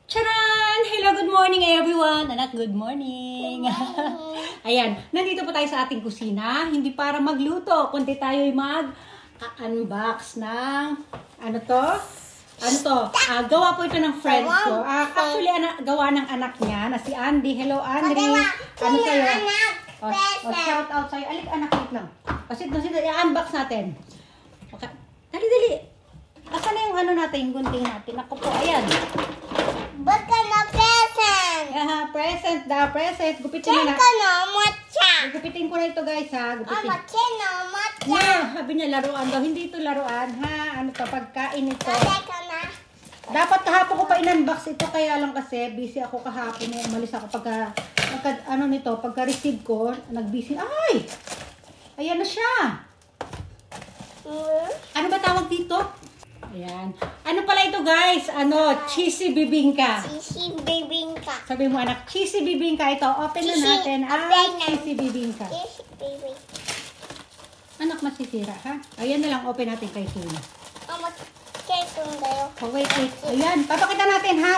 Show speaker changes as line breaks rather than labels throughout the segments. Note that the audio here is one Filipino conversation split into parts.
Charan! Hello, good morning everyone! Anak, good morning! Ayan, nandito po tayo sa ating kusina. Hindi para magluto, kundi tayo'y mag-unbox ng, gawa po ito ng friend ko. Actually, gawa ng anak niya na si Andy. Hello, Andy! Ano sa'yo? Shout out sa'yo. Alik, anak, wait lang. Kasi i-unbox natin. Okay. Dali! Asa na yung natin, yung gunting natin? Ako po, ayan.
Ba't ka na present?
Present. Gupitin mo na.
Check ka na, matcha.
Gupitin ko na ito, guys, ha. Gupitin.
Matcha na, matcha.
Yeah, sabi niya laruan daw. Hindi ito laruan, ha. Ano to, pagkain ito.
Check ka na.
Dapat kahapon ko pa in-unbox ito, kaya lang kasi busy ako kahapon. Umalis ako pagka-receive ko, nag-busy. Ay! Ayan na siya. Ano ba tawag dito? Ayan. Ano pala ito, guys? Cheesy bibingka.
Cheesy bibingka.
Sabi mo, anak, cheesy bibingka ito. Open na natin. Cheesy bibingka.
Cheesy bibingka.
Anak, masisira, ha? Ayan na lang, open natin kay Sina.
Check kung kayo.
Oh, wait. Ayan, papakita natin, ha?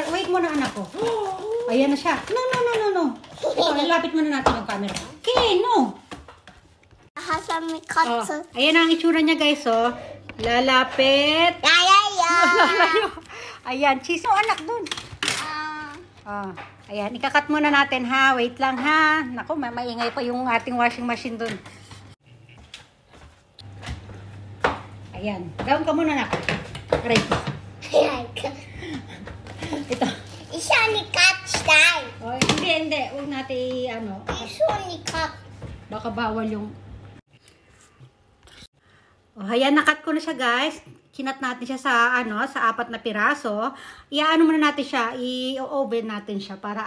Wait muna, anak ko. Ayan na siya. No. Ito, lalapit muna natin yung camera. Okay, no.
Hasami katsu.
Ayan ang itsura niya, guys, oh. Lalapit. Ayan, cheese. Anak, dun. Ayan, ikakat muna natin, ha. Wait lang, ha. Naku, maingay pa yung ating washing machine dun. Ayan, down ka muna, anak. Aray. Ito.
Isa ni catch tayo.
Oh, hindi. Huwag natin,
Isa ni cut.
baka bawal yung... Oh, ayan, nakat ko na siya, guys. Kinat natin siya sa 4 na piraso. Iaano muna natin siya, i-oven natin siya para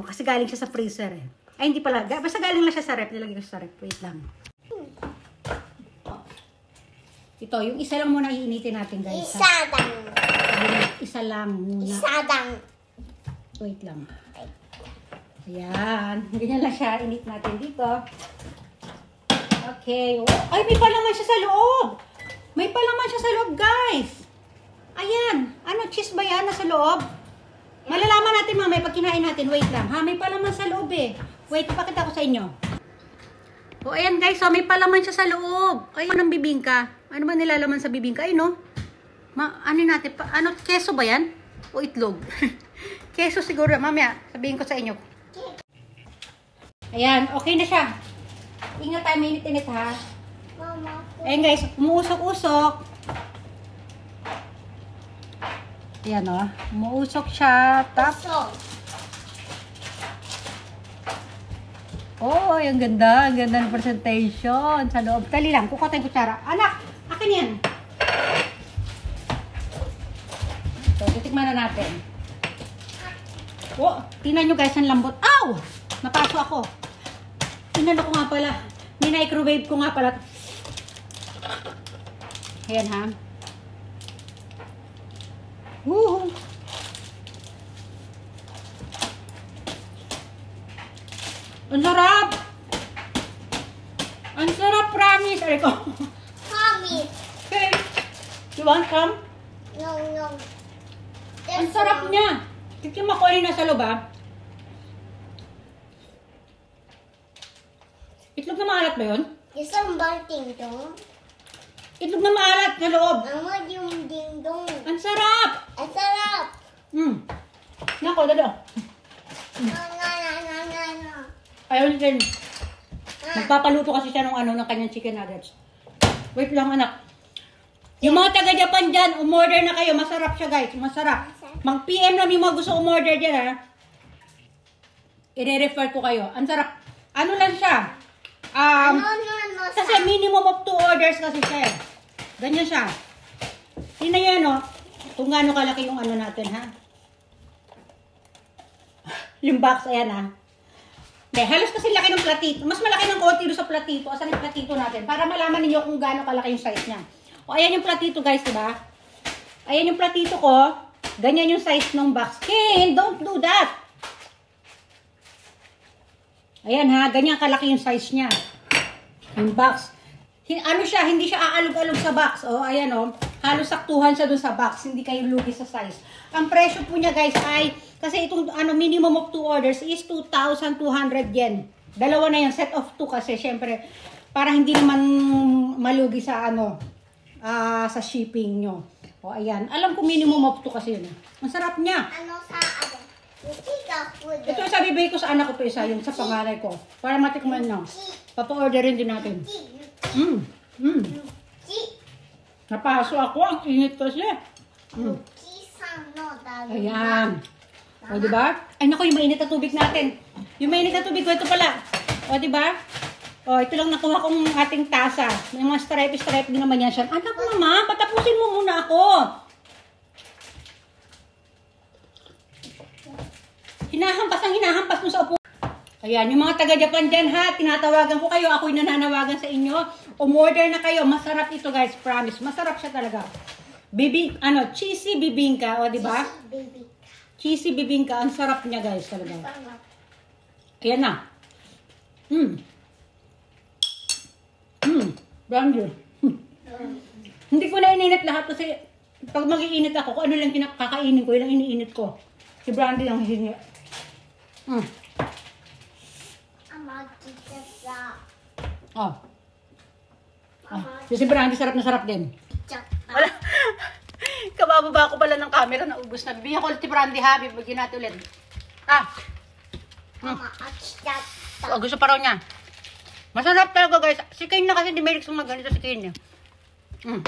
kasi galing siya sa freezer eh. Ay, hindi pala. Basta galing lang siya sa rep. Nilagay ko sa rep. Wait lang. Ito, yung isa lang muna iinitin natin, guys. Isa lang muna. Wait lang. Ayan. Ganyan lang siya. Init natin dito. Okay. Ay, may palaman siya sa loob. Guys. Ayan. Cheese ba yan nasa loob? Malalaman natin mamaya pag kinain natin. Wait lang. Ha, may palaman sa loob eh. Wait, ipakita ko sa inyo. O, ayan guys. So, may palaman siya sa loob. Ay, anong bibingka? Ano ba nilalaman sa bibingka? Ay, no? Natin? Keso ba yan? O itlog? Keso siguro. Mamaya, sabihin ko sa inyo. Ayan, okay na siya. Ingat tayo, minit-init ha. Ayan guys, umuusok-usok. Ayan o, umuusok siya. Tapos. Oh, ang ganda. Ang ganda ng presentation. Sa loob. Dali lang, kukuha tayong kutsara. Anak, akin yan. So, titikman na natin. Oh, tingnan nyo guys, ang lambot. Ow! Napaso ako. Inano ko nga pala. Microwave ko nga pala. Ayan ha. Woohoo! Ang sarap! Ang sarap, promise! Aray ko.
Promise.
Okay. You want some?
No.
Ang sarap niya. Tikim ako na nasa loob ha. Itlog na maalat ba yun?
Isang bang ding-dong?
Itlog na maalat sa loob.
Ama yung ding-dong.
Ang sarap!
Ang sarap!
Nako, dado.
No.
Ayaw din. Nagpapaluto kasi siya ng kanyang chicken nuggets. Wait lang, anak. Yung mga taga-Japan dyan, umorder na kayo. Masarap siya, guys. Masarap. Mag-PM lang yung mga gusto umorder dyan, ha. I-refer ko kayo. Ang sarap. Ano lang siya? Kasi minimum of 2 orders kasi siya. Ganyan siya. Tingnan nyo yan, kung gaano kalaki yung natin, ha? Yung box, ayan, ha? Halos kasi laki ng platito. Mas malaki ng konti doon sa platito. Asan yung platito natin? Para malaman niyo kung gaano kalaki yung size niya. O, ayan yung platito, guys, diba? Ayan yung platito ko. Ganyan yung size ng box. Ken, don't do that! Ayan ha, ganyan kalaki yung size niya. Yung box. Hindi siya aalog-alog sa box. Oh, ayan oh. halos saktuhan siya dun sa box. Hindi kayo lugi sa size. Ang presyo po niya guys ay, kasi itong minimum of 2 orders is 2,200 yen. Dalawa na yung set of 2 kasi syempre, para hindi naman malugi sa sa shipping nyo. O ayan, alam ko minimum of 2 kasi yun. Ang sarap niya.
Ano sa ano? Food.
Ito yung sabi ko sa anak ko to isa, yung sa pangalan ko. Para matikman nyo. Papa-orderin din natin. Napaso ako, ang init kasi. Ayan. O, diba? Ay, naku, yung mainit na tubig natin. Yung mainit na tubig ko, ito pala. O, diba? O, ito lang nakuha kong ating tasa. May mga stripe din naman yan siya. Anak naman, patapusin mo muna ako. Hinahampas mo sa upo. Ayan, yung mga taga-Japan dyan ha, tinatawagan ko kayo, ako'y nananawagan sa inyo. Umorder na kayo, masarap ito guys, promise. Masarap siya talaga. Cheesy bibingka, o diba? Cheesy bibingka, ang sarap niya guys talaga. Ayan na. Brand new. Hindi ko na ininit lahat kasi pag mag-iinit ako, kung ano lang kakainin ko, ilang iniinit ko. Si Brandy ang hihingi. Oh. Si Brandy sarap na sarap din. Wala. Kabababa ko pala ng camera, naubos na. Bibigyan ko ulit si Brandy ha, bibigyan natin ulit. Gusto pa raw niya. Masarap talaga guys. Si Kane na kasi di may riksong ganito si Kane.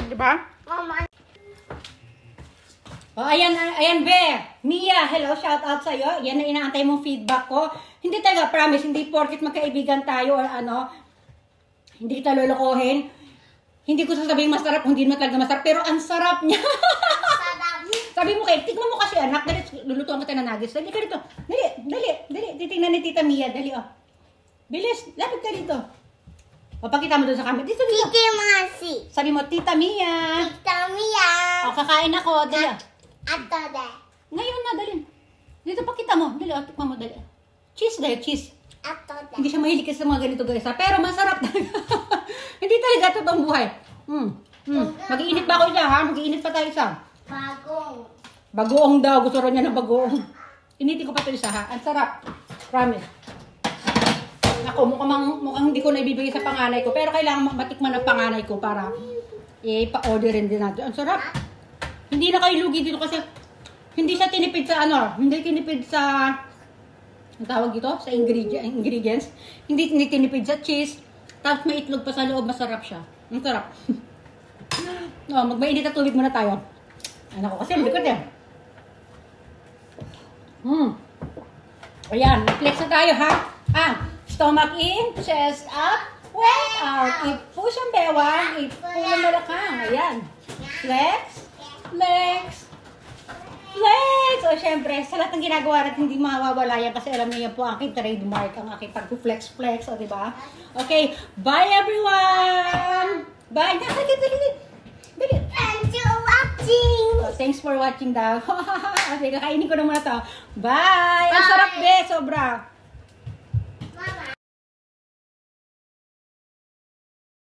Diba? Oh, ayan be. Mia, hello, shout out sa'yo. Yan na inaantay mong feedback ko. Hindi talaga, promise, hindi porket magkaibigan tayo or hindi kita lolokohin. Hindi ko sasabihin masarap, hindi naman talaga masarap, pero ang sarap niya. Sabi mo kayo, tikman mo kasi anak, dali, lulutuan kita ng nuggets. Dali ka dito. Dali. Titingnan ni Tita Mia, dali oh. Bilis, lapit ka dito. O, pakita mo doon sa camera. Dito.
Tita Masi.
Sabi mo, Tita Mia.
Tita Mia.
O, kakain ako, dali oh.
Ato de.
Ngayon na, dali. Dito pakita mo. Dali, tikman mo, dali. Cheese dahil, cheese.
Ato de.
Hindi siya mahilig kasi sa mga ganito guys ha. Pero masarap talaga. Hindi talaga totoong buhay. Mag-iinit ba ako isa ha? Mag-iinit pa tayo isa.
Bagong.
Bagoong daw. Gusto rin niya ng bagoong. Initin ko pa ito isa ha. Ang sarap. Promise. Ako, mukhang hindi ko na ibibigay sa panganay ko. Pero kailangan matikman ang panganay ko para ipa-orderin din natin. Ang sarap. Hindi na kayo lugi dito kasi hindi siya tinipid sa hindi tinipid sa ang tawag dito sa ingredients. Hindi tinipid sa cheese. Tapos may itlog pa sa loob, masarap siya. Ang sarap. Magmainit na tubig muna tayo. Ano ko kasi ang likod eh. Ayan, flex na tayo ha. Stomach in, chest up, weight out. Ipush ang bewang, ipush ang balakang. Ayan. Flex. Flex! Flex! O syempre, sa lahat ng ginagawa natin, hindi mawawala yan kasi alam niyo yan po ang aking trademark, ang aking pag-flex-flex, o diba? Okay, bye everyone! Bye! Dali!
Thanks for watching.
So, thanks for watching daw. Okay, kakainin ko na muna to. Bye! Ang sarap be, sobra!